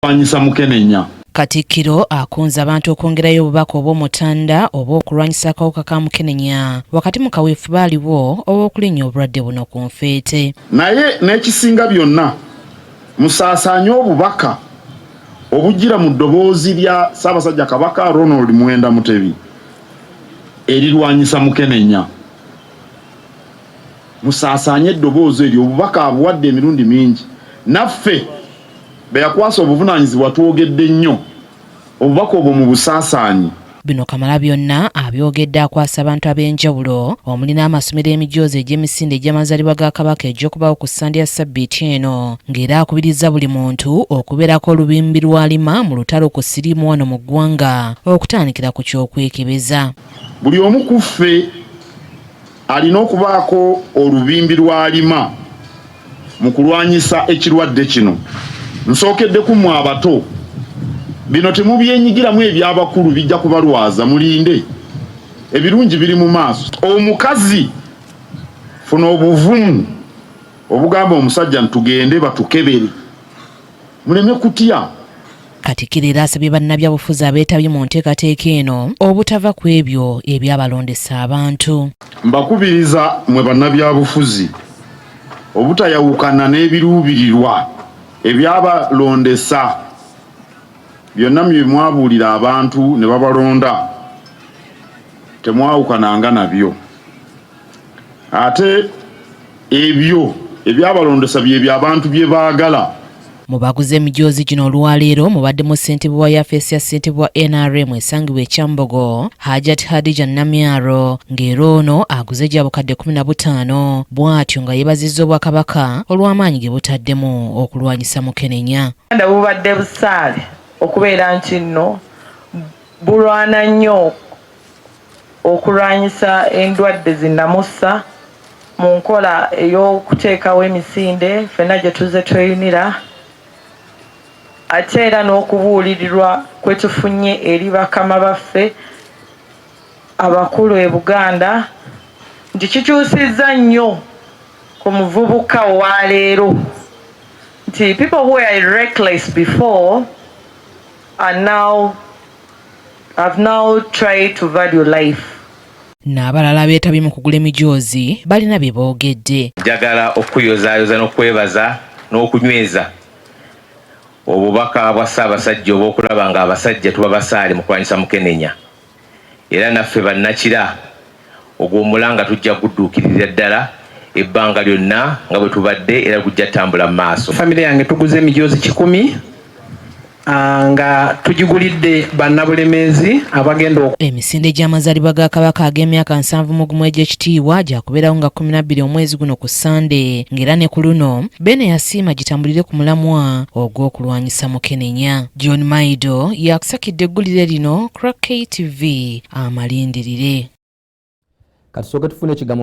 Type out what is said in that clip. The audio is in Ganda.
Kulwanyisa Mukenenya. Katikkiro akunze abantu okwongerayo obubaka obw'omutanda oba okulwanyisa akawuka ka Mukenenya wakati mu kaweefube aliwo obw'okulinnya obulwadde buno ku nfeete. Naye n'ekisinga byonna musaasaanye obubaka obujjira mu ddoboozi lya Ssaabasajja Kabaka Ronald Muwenda Mutebi erirwanyisa Mukenenya. Musaasaanye eddoboozi eryo, obubaka abuwadde emirundi mingi. Naffe be yakwasa obuvunaanyizibwa twogedde nnyo obubaka obwo mu busaasaanyi. Bino Kamalabyonna abyogedde akwasa abantu ab'enjawulo omuli n'amasomero emijoozi egy'emisinde egy'amazaalibwa ga Kabaka egy'okubawo ku Ssande ya Ssabbiiti eno, ng'era akubiriza buli muntu okubeerako olubimbi lw'alima mu lutalo ku siriimu wano mu ggwanga okutandikira ku ky'okwekebeza. Buli omu ku ffe alina okubaako olubimbi lw'alima mu kulwanyisa ekirwadde kino. Nsookedde ku mmwe abato, bino temubyenyigiramu eby'abakulu bijja kubalwaza, mulinde. Ebirungi biri mu maaso. Omukazi funa obuvumu obugamba omusajja ntugende batukebere, muleme kutya. Katikkiro era asabye bannabyabufuzi abeetabye mu nteekateeka eno obutava ku ebyo ebyabalondesa abantu. Mbakubiriza mwe bannabyabufuzi obutayawukana n'ebiruubirirwa ebyabalondesa. Byonna bye mwabuulira abantu ne babalonda temwawukananga nabyo. Ate ebyo ebyabalondesa byebyo abantu bye baagala. Mu baguze emijoozi gino olwaleero mubaddemu ssentebe wa yafeesi ya ssentebe wa NRM esangibwa e Kyambogo, Hajat Hadija Namyaro, ng'era ono aguze gya bukadde 15 bw'atyo nga yeebazizza Obwakabaka olw'amaanyi ge butaddemu okulwanyisa Mukenenya. Bubadde busaale okubeera nti nno bulwana nnyo okulwanyisa endwadde zinnamussa mu nkola ey'okuteekawo emisinde ffenna gye tuzze tweyunira, ate era n'okubuulirirwa kwe tufunye eri bakama baffe abakulu e Buganda nti kikyusizza nnyo ku muvubuka wa leero, nti people who were reckless before have now tried to value life. N'abalala beetabye mu kugula emijoozi balina bye boogedde. Njagala okuyozaayoza n'okwebaza n'okunyweza obubaka bwa Ssaabasajja obw'okulaba nga abasajja tuba basaale mu kulwanyisa Mukenenya, era naffe bannakira ogw'omulanga tujja kudduukirira ddala ebbanga lyonna nga bwe tubadde era gujja ttambula mu maaso. Famire yange tuguze emijoozi 10 nga tugigulidde bannabulemeezi abagenda emisinde gy'amazaalibwa ga Kabaka ag'emyaka 71 egy'ekitiibwa gyakubeerawo nga 12 omwezi guno ku Ssande, ng'era ne ku luno Bene yasiima gitambulire ku mulamwa ogw'okulwanyisa Mukenenya. John Maido yakusakidde eggulire lino Crack TV amalindirire. Kati sooke tufune ekigambo